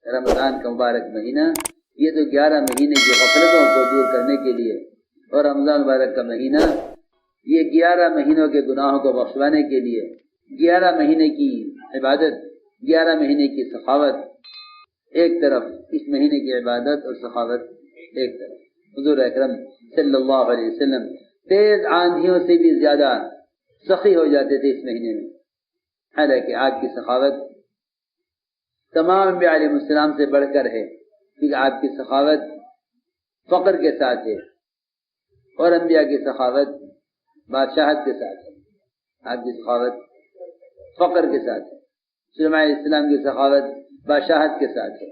رمضان کا مبارک مہینہ یہ تو 11 مہینے کی غفلتوں کو دور کرنے کے لیے، اور رمضان مبارک کا مہینہ یہ 11 مہینوں کے گناہوں کو بخشوانے کے لیے، 11 مہینے کی عبادت، 11 مہینے کی سخاوت ایک طرف، اس مہینے کی عبادت اور سخاوت ایک طرف۔ حضور اکرم صلی اللہ علیہ وسلم تیز آندھیوں سے بھی زیادہ سخی ہو جاتے تھے اس مہینے میں، حالانکہ آپ کی سخاوت تمام انبیاء علیہ السلام سے بڑھ کر ہے، کیونکہ آپ کی سخاوت فقر کے ساتھ ہے، اور انبیاء کی سخاوت بادشاہت کے ساتھ ہے۔ آپ کی سخاوت فقر کے ساتھ ہے، سلیمان علیہ السلام کی سخاوت بادشاہت کے ساتھ ہے۔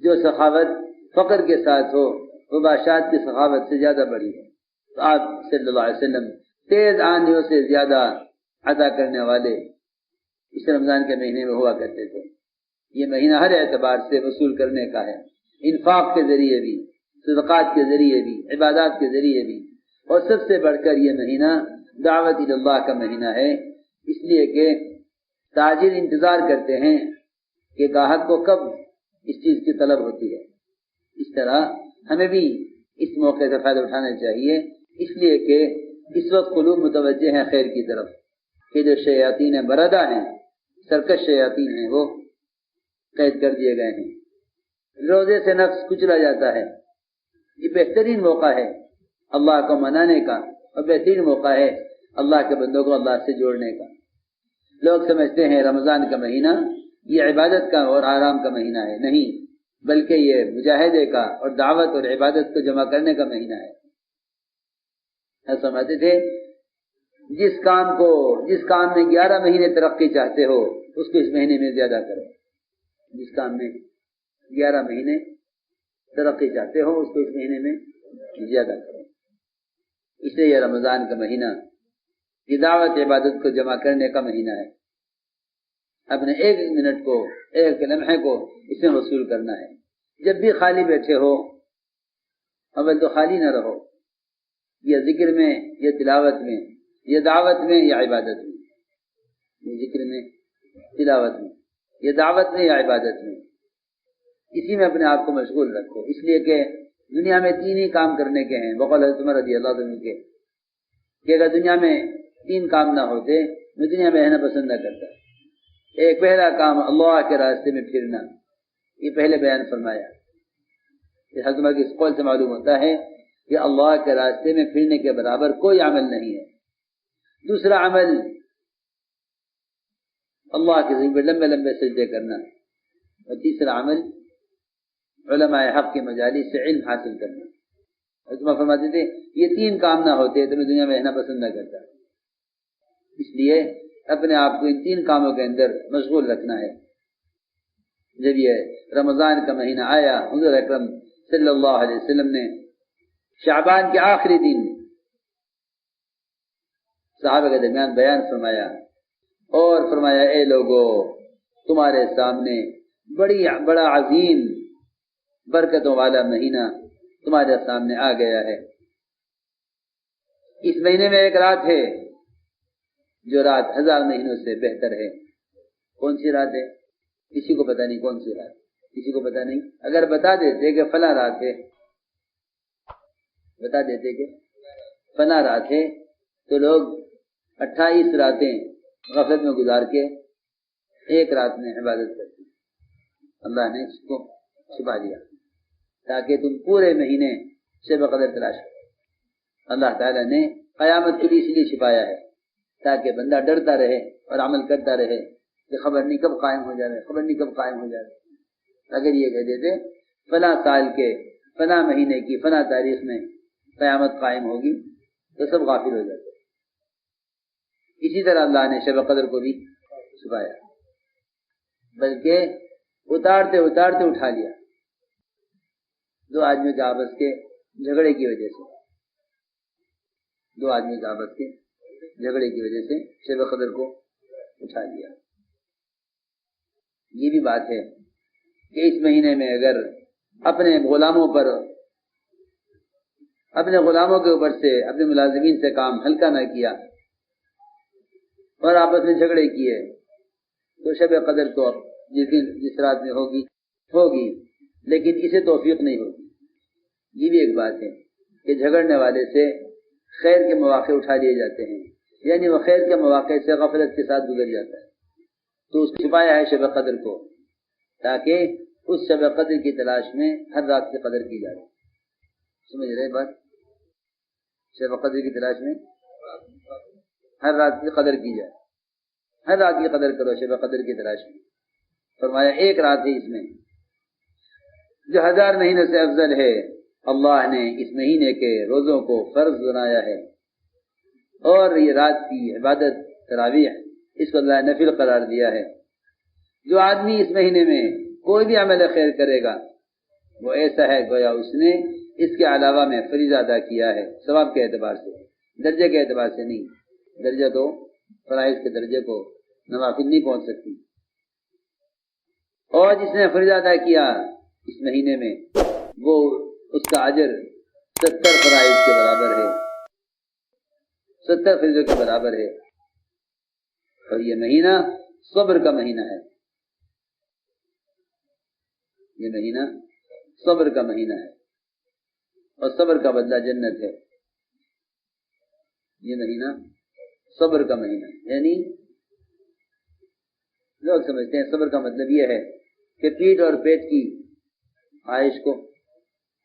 جو سخاوت فقر کے ساتھ ہو وہ بادشاہت کی سخاوت سے زیادہ بڑی ہے۔ تو آپ صلی اللہ علیہ وسلم تیز آندھیوں سے زیادہ عطا کرنے والے اس رمضان کے مہینے میں ہوا کرتے تھے۔ یہ مہینہ ہر اعتبار سے وصول کرنے کا ہے، انفاق کے ذریعے بھی، صدقات کے ذریعے بھی، عبادات کے ذریعے بھی، اور سب سے بڑھ کر یہ مہینہ دعوت اللہ کا مہینہ ہے، اس لیے کہ تاجر انتظار کرتے ہیں کہ گاہک کو کب اس چیز کی طلب ہوتی ہے۔ اس طرح ہمیں بھی اس موقع سے فائدہ اٹھانا چاہیے، اس لیے کہ اس وقت قلوب متوجہ ہیں خیر کی طرف، کہ جو شیاطین مردہ ہیں، سرکش شیاطین ہیں، وہ قید کر دیے گئے ہیں۔ روزے سے نفس کچلا جاتا ہے۔ یہ بہترین موقع ہے اللہ کو منانے کا، اور بہترین موقع ہے اللہ کے بندوں کو اللہ سے جوڑنے کا۔ لوگ سمجھتے ہیں رمضان کا مہینہ یہ عبادت کا اور آرام کا مہینہ ہے، نہیں، بلکہ یہ مجاہدے کا اور دعوت اور عبادت کو جمع کرنے کا مہینہ ہے۔ ایسا سمجھتے تھے جس کام میں 11 مہینے ترقی چاہتے ہو اس کو اس مہینے میں زیادہ کرو، جس کام میں 11 مہینے ترقی چاہتے ہو اس کو اس مہینے میں زیادہ کرو۔ اس لیے یہ رمضان کا مہینہ یہ دعوت عبادت کو جمع کرنے کا مہینہ ہے۔ اپنے ایک منٹ کو، ایک لمحے کو اس میں وصول کرنا ہے۔ جب بھی خالی بیٹھے ہو، اول تو خالی نہ رہو، یا ذکر میں، یا تلاوت میں، یا دعوت میں، یا عبادت میں، یا ذکر میں، تلاوت میں، یا دعوت میں، یا عبادت میں، اسی میں اپنے آپ کو مشغول رکھو، اس لیے کہ دنیا میں 3 ہی کام کرنے کے ہیں، بقول حضرت عمر رضی اللہ عنہ کے، کہ اگر دنیا میں 3 کام نہ ہوتے میں دنیا میں رہنا پسند نہ کرتا۔ ایک پہلا کام اللہ کے راستے میں پھرنا، یہ پہلے بیان فرمایا۔ حضرت عمر کی اس قول سے معلوم ہوتا ہے کہ اللہ کے راستے میں پھرنے کے برابر کوئی عمل نہیں ہے۔ دوسرا عمل اللہ کے ذکر لمبے لمبے سجدے کرنا، اور تیسرا عمل علماء حق کی مجالس سے علم حاصل کرنا۔ حضرت عمر فرماتے تھے یہ 3 کام نہ ہوتے تو میں دنیا میں رہنا پسند نہ کرتا، اس لیے اپنے آپ کو ان 3 کاموں کے اندر مشغول رکھنا ہے۔ جب یہ رمضان کا مہینہ آیا، حضور اکرم صلی اللہ علیہ وسلم نے شعبان کے آخری دن صحابہ کے درمیان بیان فرمایا اور فرمایا اے لوگو، تمہارے سامنے بڑا عظیم برکتوں والا مہینہ تمہارے سامنے آ گیا ہے۔ اس مہینے میں ایک رات ہے جو رات 1000 مہینوں سے بہتر ہے۔ کون سی رات ہے؟ کسی کو پتہ نہیں کون سی رات، کسی کو پتہ نہیں۔ اگر بتا دیتے کہ فلاں رات ہے، بتا دیتے کہ فلاں رات ہے، تو لوگ 28 راتیں غفلت میں گزار کے ایک رات میں عبادت کرتے۔ اللہ نے اس کو چھپا دیا تاکہ تم پورے مہینے شب قدر تلاش کرو۔ اللہ تعالیٰ نے قیامت کے لیے اس لیے چھپایا ہے تاکہ بندہ ڈرتا رہے اور عمل کرتا رہے کہ خبر نہیں کب قائم ہو جائے، خبر نہیں کب قائم ہو جائے۔ اگر یہ کہہ دیتے فلاں سال کے فلاں مہینے کی فلاں تاریخ میں قیامت قائم ہوگی تو سب غافل ہو جاتے۔ اسی طرح اللہ نے شب قدر کو بھی چھپایا، بلکہ اتارتے اتارتے اٹھا لیا 2 آدمیوں کے آپس کے جھگڑے کی وجہ سے، 2 آدمیوں کے آپس کے جھگڑے کی وجہ سے شب قدر کو اٹھا لیا۔ یہ بھی بات ہے کہ اس مہینے میں اگر اپنے غلاموں کے اوپر سے، اپنے ملازمین سے کام ہلکا نہ کیا اور آپس میں جھگڑے کیے تو شب قدر تو جس رات میں ہوگی ہوگی لیکن اسے توفیق نہیں ہوگی۔ یہ بھی ایک بات ہے کہ جھگڑنے والے سے خیر کے مواقع اٹھا لیے جاتے ہیں، یعنی وہ خیر کے مواقع سے غفلت کے ساتھ گزر جاتا ہے، تو اس کو چھپایا ہے شب قدر کو، تاکہ اس شب قدر کی تلاش میں ہر رات کی قدر کی جائے۔ سمجھ رہے بات؟ شب قدر کی تلاش میں ہر رات کی قدر کی جائے، ہر رات کی قدر کرو شب قدر کی تلاش میں۔ فرمایا ایک رات ہے اس میں جو 1000 مہینے سے افضل ہے، اللہ نے اس مہینے کے روزوں کو فرض بنایا ہے، اور یہ رات کی عبادت تراویح اس کو اللہ نے نفل قرار دیا ہے۔ جو آدمی اس مہینے میں کوئی بھی عمل خیر کرے گا وہ ایسا ہے گویا اس نے اس کے علاوہ میں فریضہ ادا کیا ہے، ثواب کے اعتبار سے، درجے کے اعتبار سے نہیں۔ درجہ تو فرائض کے درجے کو نوافل نہیں پہنچ سکتی، اور جس نے فریضہ ادا کیا اس مہینے میں وہ اس کا اجر 70 فرائض کے برابر ہے، 70 فریضوں کے برابر ہے۔ اور یہ مہینہ صبر کا مہینہ ہے، یہ مہینہ صبر کا مہینہ ہے، اور صبر کا بدلہ جنت ہے۔ یہ مہینہ صبر کا مہینہ ہے، یعنی لوگ سمجھتے ہیں صبر کا مطلب یہ ہے کہ پیٹ اور پیٹ کی خواہش کو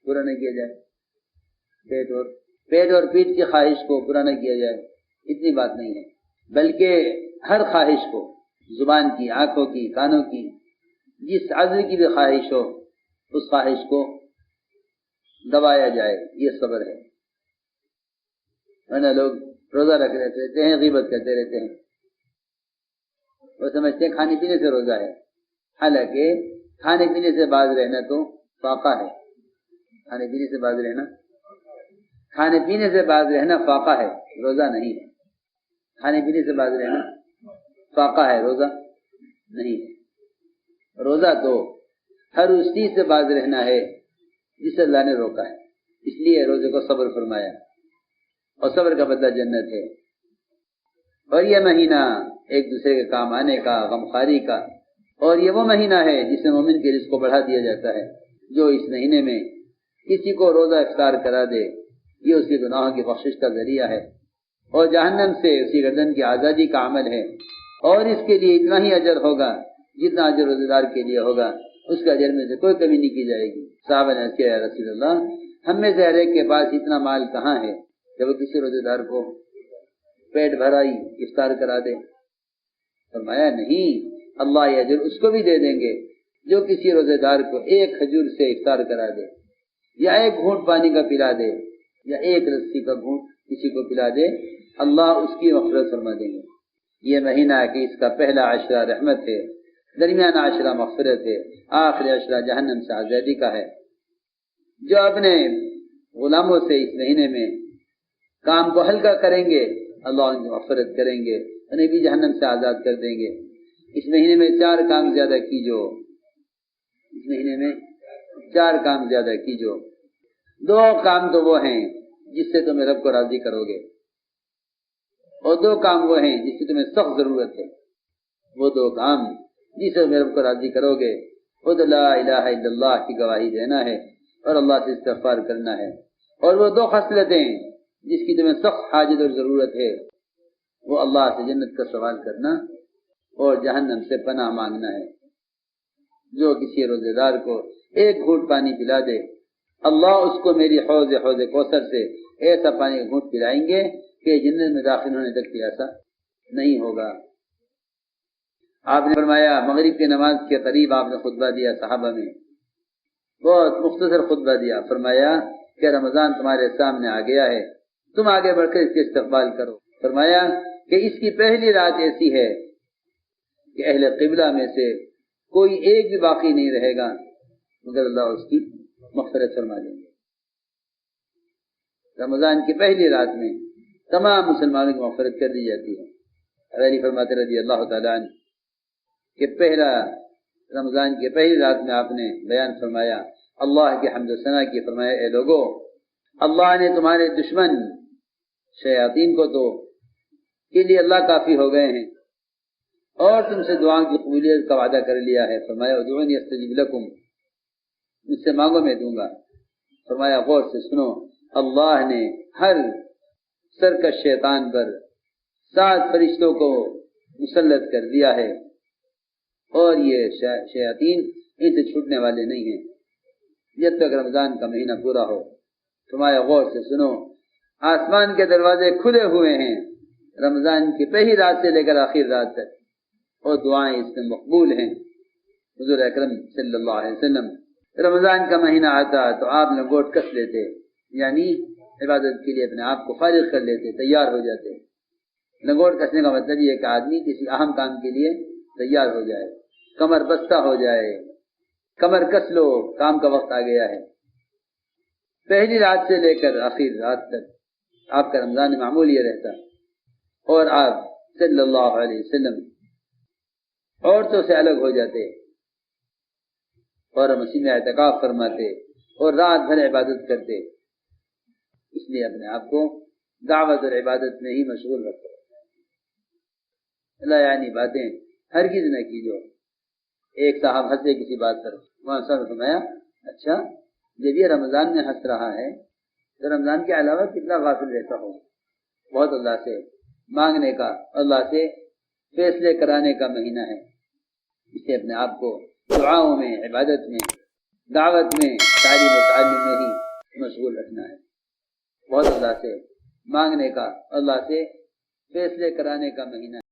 پورا نہ کیا جائے، پیٹ اور پیٹ کی خواہش کو پورا نہ کیا جائے، اتنی بات نہیں ہے، بلکہ ہر خواہش کو، زبان کی، آنکھوں کی، کانوں کی، جس عضو کی بھی خواہش ہو اس خواہش کو دبایا جائے، یہ صبر ہے۔ ورنہ لوگ روزہ رکھ رہتے ہیں، غیبت کرتے رہتے ہیں، وہ سمجھتے ہیں کھانے پینے سے روزہ ہے، حالانکہ کھانے پینے سے باز رہنا تو فاقہ ہے، کھانے پینے سے باز رہنا، کھانے پینے سے باز رہنا فاقہ ہے، روزہ نہیں ہے۔ کھانے پینے سے باز رہنا فاقہ ہے، روزہ نہیں ہے۔ روزہ تو ہر اس چیز سے باز رہنا ہے جسے اللہ نے روکا ہے، اس لیے روزے کو صبر فرمایا، اور صبر کا بدلہ جنت ہے۔ اور یہ مہینہ ایک دوسرے کے کام آنے کا، غمخواری کا، اور یہ وہ مہینہ ہے جس میں مومن کے رزق کو بڑھا دیا جاتا ہے۔ جو اس مہینے میں کسی کو روزہ افطار کرا دے یہ اس کے گناہوں کی بخشش کا ذریعہ ہے، اور جہنم سے اسی گردن کی آزادی کا عمل ہے، اور اس کے لیے اتنا ہی اجر ہوگا جتنا اجر روزے دار کے لیے ہوگا، اس کے اجر میں سے کوئی کمی نہیں کی جائے گی۔ صحابہ نے کہا یا رسول اللہ، ہم میں سے ہر ایک کے پاس اتنا مال کہاں ہے کہ وہ کسی روزے دار کو پیٹ بھرائی افطار کرا دے؟ فرمایا نہیں، اللہ یہ اجر اس کو بھی دے دیں گے جو کسی روزے دار کو ایک کھجور سے افطار کرا دے، یا ایک گھونٹ پانی کا پلا دے، یا ایک لسی کا گھونٹ کسی کو پلا دے، اللہ اس کی مغفرت فرما دیں گے۔ یہ مہینہ ہے کہ اس کا پہلا عشرہ رحمت ہے، درمیانہ عشرہ مغفرت ہے، آخری عشرہ جہنم سے آزادی کا ہے۔ جو اپنے غلاموں سے اس مہینے میں کام کو ہلکا کریں گے اللہ ان کی مغفرت کریں گے، انہیں بھی جہنم سے آزاد کر دیں گے۔ اس مہینے میں 4 کام زیادہ کیجو، اس مہینے میں 4 کام زیادہ کیجو۔ 2 کام تو وہ ہیں جس سے تمہیں رب کو راضی کرو گے، اور 2 کام وہ ہیں جس کی تمہیں سخت ضرورت ہے۔ وہ 2 کام جس سے تمہیں رب کو راضی کرو گے وہ تو لا الہ الا اللہ کی گواہی دینا ہے اور اللہ سے استغفار کرنا ہے، اور وہ 2 خصلتیں جس کی تمہیں سخت حاجت اور ضرورت ہے وہ اللہ سے جنت کا سوال کرنا اور جہنم سے پناہ مانگنا ہے۔ جو کسی روزے دار کو ایک گھونٹ پانی پلا دے اللہ اس کو میری حوض کوثر سے ایسا پانی کا گھونٹ پلائیں گے کہ جنت میں داخل ہونے تک پیاسا نہیں ہوگا۔ آپ نے فرمایا مغرب کی نماز کے قریب آپ نے خطبہ دیا صحابہ میں، بہت مختصر خطبہ دیا، فرمایا کہ رمضان تمہارے سامنے آ گیا ہے، تم آگے بڑھ کر اس کے استقبال کرو۔ فرمایا کہ اس کی پہلی رات ایسی ہے کہ اہل قبلہ میں سے کوئی ایک بھی باقی نہیں رہے گا مگر اللہ اس کی مغفرت فرما دیں گے۔ رمضان کی پہلی رات میں تمام مسلمانوں کی مغفرت کر دی جاتی ہے۔ علی فرماتے رضی اللہ تعالیٰ عنہ کہ پہلا رمضان کی پہلی رات میں آپ نے بیان فرمایا اللہ کی حمد و ثنا کی، فرمایا اے لوگو اللہ نے تمہارے دشمن شیاطین کو تو کے لیے اللہ کافی ہو گئے ہیں اور تم سے دعا کی قبولیت کا وعدہ کر لیا ہے۔ فرمایا ادعونی استجب لکم، مجھ سے مانگو میں دوں گا۔ فرمایا غور سے سنو، اللہ نے ہر سرکش شیطان پر 7 فرشتوں کو مسلط کر دیا ہے، اور یہ شیاطین ان سے چھوٹنے والے نہیں ہیں جب تک رمضان کا مہینہ پورا ہو۔ فرمایا غور سے سنو، آسمان کے دروازے کھلے ہوئے ہیں رمضان کی پہلی رات سے لے کر آخر رات تک، اور دعائیں اس میں مقبول ہیں۔ حضور اکرم صلی اللہ علیہ وسلم رمضان کا مہینہ آتا تو آپ لنگوٹ کس لیتے، یعنی عبادت کے لیے اپنے آپ کو فارغ کر لیتے، تیار ہو جاتے۔ لنگوٹ کسنے کا مطلب یہ ہے کہ آدمی کسی اہم کام کے لیے تیار ہو جائے، کمر بستہ ہو جائے، کمر کس لو، کام کا وقت آ گیا ہے۔ پہلی رات سے لے کر آخر رات تک آپ کا رمضان معمول یہ رہتا، اور آپ صلی اللہ علیہ وسلم عورتوں سے الگ ہو جاتے اور مسجد میں اعتکاف فرماتے اور رات بھر عبادت کرتے۔ اس لیے اپنے آپ کو دعوت اور عبادت میں ہی مشغول رکھو، لا یعنی باتیں ہرگز نہ کیجو۔ ایک صاحب ہنسے کسی بات پر، وہاں صاحب نے فرمایا اچھا جب یہ رمضان میں ہنس رہا ہے تو رمضان کے علاوہ کتنا غافل رہتا ہو، بہت اللہ سے مانگنے کا، اللہ سے فیصلے کرانے کا مہینہ ہے۔ اسے اپنے آپ کو دعاؤں میں، عبادت میں، دعوت میں، تعلیم و تعلم میں ہی مشغول رکھنا ہے۔ بہت اللہ سے مانگنے کا، اللہ سے فیصلے کرانے کا مہینہ ہے۔